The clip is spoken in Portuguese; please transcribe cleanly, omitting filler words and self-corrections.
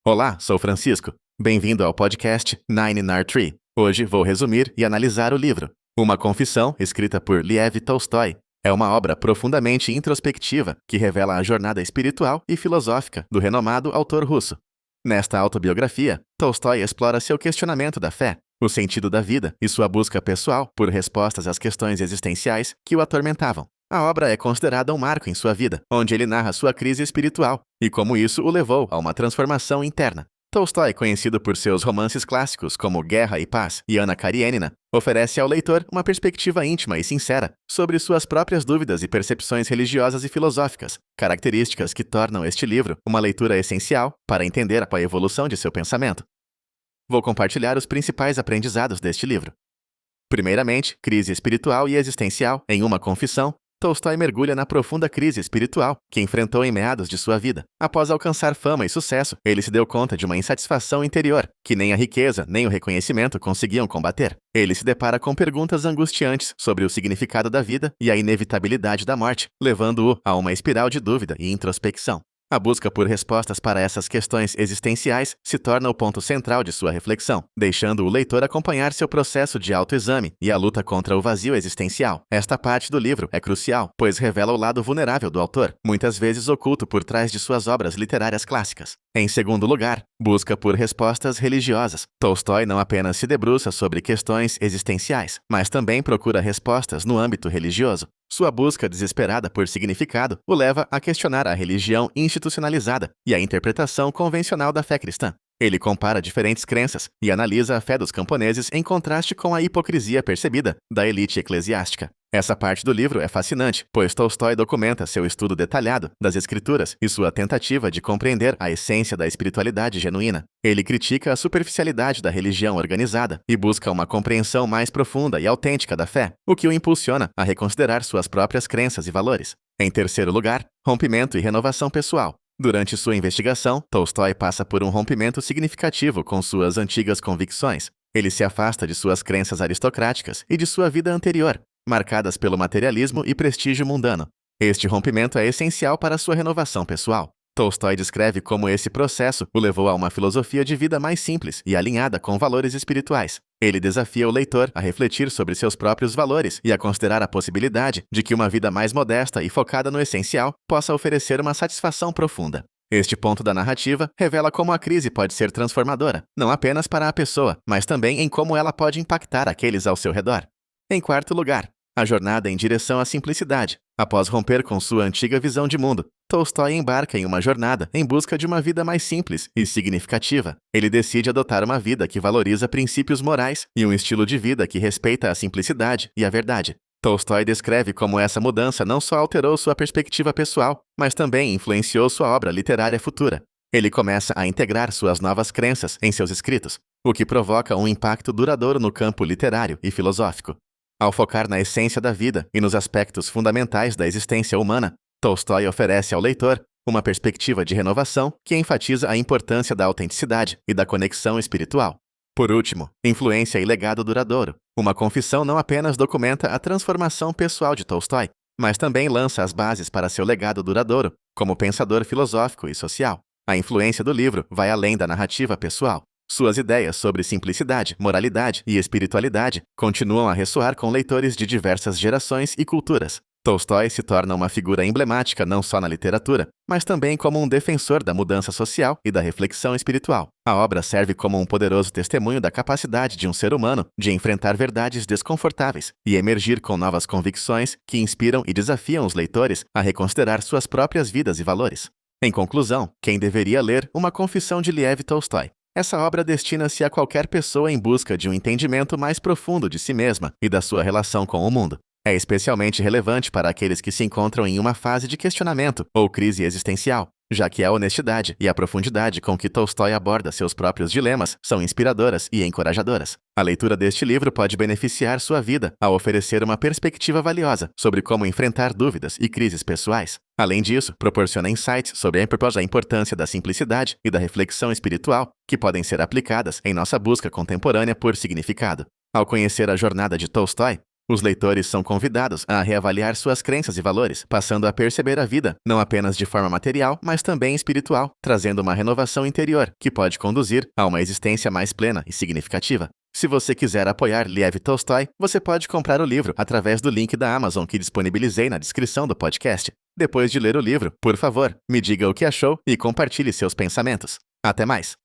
Olá, sou Francisco. Bem-vindo ao podcast Nine Nar Tree. Hoje vou resumir e analisar o livro Uma Confissão, escrita por Lev Tolstói. É uma obra profundamente introspectiva que revela a jornada espiritual e filosófica do renomado autor russo. Nesta autobiografia, Tolstói explora seu questionamento da fé, o sentido da vida e sua busca pessoal por respostas às questões existenciais que o atormentavam. A obra é considerada um marco em sua vida, onde ele narra sua crise espiritual e como isso o levou a uma transformação interna. Tolstói, conhecido por seus romances clássicos como Guerra e Paz e Ana Karenina, oferece ao leitor uma perspectiva íntima e sincera sobre suas próprias dúvidas e percepções religiosas e filosóficas, características que tornam este livro uma leitura essencial para entender a evolução de seu pensamento. Vou compartilhar os principais aprendizados deste livro. Primeiramente, crise espiritual e existencial. Em Uma Confissão, Tolstói mergulha na profunda crise espiritual que enfrentou em meados de sua vida. Após alcançar fama e sucesso, ele se deu conta de uma insatisfação interior, que nem a riqueza nem o reconhecimento conseguiam combater. Ele se depara com perguntas angustiantes sobre o significado da vida e a inevitabilidade da morte, levando-o a uma espiral de dúvida e introspecção. A busca por respostas para essas questões existenciais se torna o ponto central de sua reflexão, deixando o leitor acompanhar seu processo de autoexame e a luta contra o vazio existencial. Esta parte do livro é crucial, pois revela o lado vulnerável do autor, muitas vezes oculto por trás de suas obras literárias clássicas. Em segundo lugar, busca por respostas religiosas. Tolstói não apenas se debruça sobre questões existenciais, mas também procura respostas no âmbito religioso. Sua busca desesperada por significado o leva a questionar a religião institucionalizada e a interpretação convencional da fé cristã. Ele compara diferentes crenças e analisa a fé dos camponeses em contraste com a hipocrisia percebida da elite eclesiástica. Essa parte do livro é fascinante, pois Tolstói documenta seu estudo detalhado das escrituras e sua tentativa de compreender a essência da espiritualidade genuína. Ele critica a superficialidade da religião organizada e busca uma compreensão mais profunda e autêntica da fé, o que o impulsiona a reconsiderar suas próprias crenças e valores. Em terceiro lugar, rompimento e renovação pessoal. Durante sua investigação, Tolstói passa por um rompimento significativo com suas antigas convicções. Ele se afasta de suas crenças aristocráticas e de sua vida anterior, marcadas pelo materialismo e prestígio mundano. Este rompimento é essencial para sua renovação pessoal. Tolstói descreve como esse processo o levou a uma filosofia de vida mais simples e alinhada com valores espirituais. Ele desafia o leitor a refletir sobre seus próprios valores e a considerar a possibilidade de que uma vida mais modesta e focada no essencial possa oferecer uma satisfação profunda. Este ponto da narrativa revela como a crise pode ser transformadora, não apenas para a pessoa, mas também em como ela pode impactar aqueles ao seu redor. Em quarto lugar, a jornada em direção à simplicidade. Após romper com sua antiga visão de mundo, Tolstói embarca em uma jornada em busca de uma vida mais simples e significativa. Ele decide adotar uma vida que valoriza princípios morais e um estilo de vida que respeita a simplicidade e a verdade. Tolstói descreve como essa mudança não só alterou sua perspectiva pessoal, mas também influenciou sua obra literária futura. Ele começa a integrar suas novas crenças em seus escritos, o que provoca um impacto duradouro no campo literário e filosófico. Ao focar na essência da vida e nos aspectos fundamentais da existência humana, Tolstói oferece ao leitor uma perspectiva de renovação que enfatiza a importância da autenticidade e da conexão espiritual. Por último, influência e legado duradouro. Uma Confissão não apenas documenta a transformação pessoal de Tolstói, mas também lança as bases para seu legado duradouro como pensador filosófico e social. A influência do livro vai além da narrativa pessoal. Suas ideias sobre simplicidade, moralidade e espiritualidade continuam a ressoar com leitores de diversas gerações e culturas. Tolstói se torna uma figura emblemática não só na literatura, mas também como um defensor da mudança social e da reflexão espiritual. A obra serve como um poderoso testemunho da capacidade de um ser humano de enfrentar verdades desconfortáveis e emergir com novas convicções que inspiram e desafiam os leitores a reconsiderar suas próprias vidas e valores. Em conclusão, quem deveria ler Uma Confissão de Lev Tolstói? Essa obra destina-se a qualquer pessoa em busca de um entendimento mais profundo de si mesma e da sua relação com o mundo. É especialmente relevante para aqueles que se encontram em uma fase de questionamento ou crise existencial, já que a honestidade e a profundidade com que Tolstói aborda seus próprios dilemas são inspiradoras e encorajadoras. A leitura deste livro pode beneficiar sua vida ao oferecer uma perspectiva valiosa sobre como enfrentar dúvidas e crises pessoais. Além disso, proporciona insights sobre a importância da simplicidade e da reflexão espiritual que podem ser aplicadas em nossa busca contemporânea por significado. Ao conhecer a jornada de Tolstói, Os leitores são convidados a reavaliar suas crenças e valores, passando a perceber a vida, não apenas de forma material, mas também espiritual, trazendo uma renovação interior, que pode conduzir a uma existência mais plena e significativa. Se você quiser apoiar Lev Tolstói, você pode comprar o livro através do link da Amazon que disponibilizei na descrição do podcast. Depois de ler o livro, por favor, me diga o que achou e compartilhe seus pensamentos. Até mais!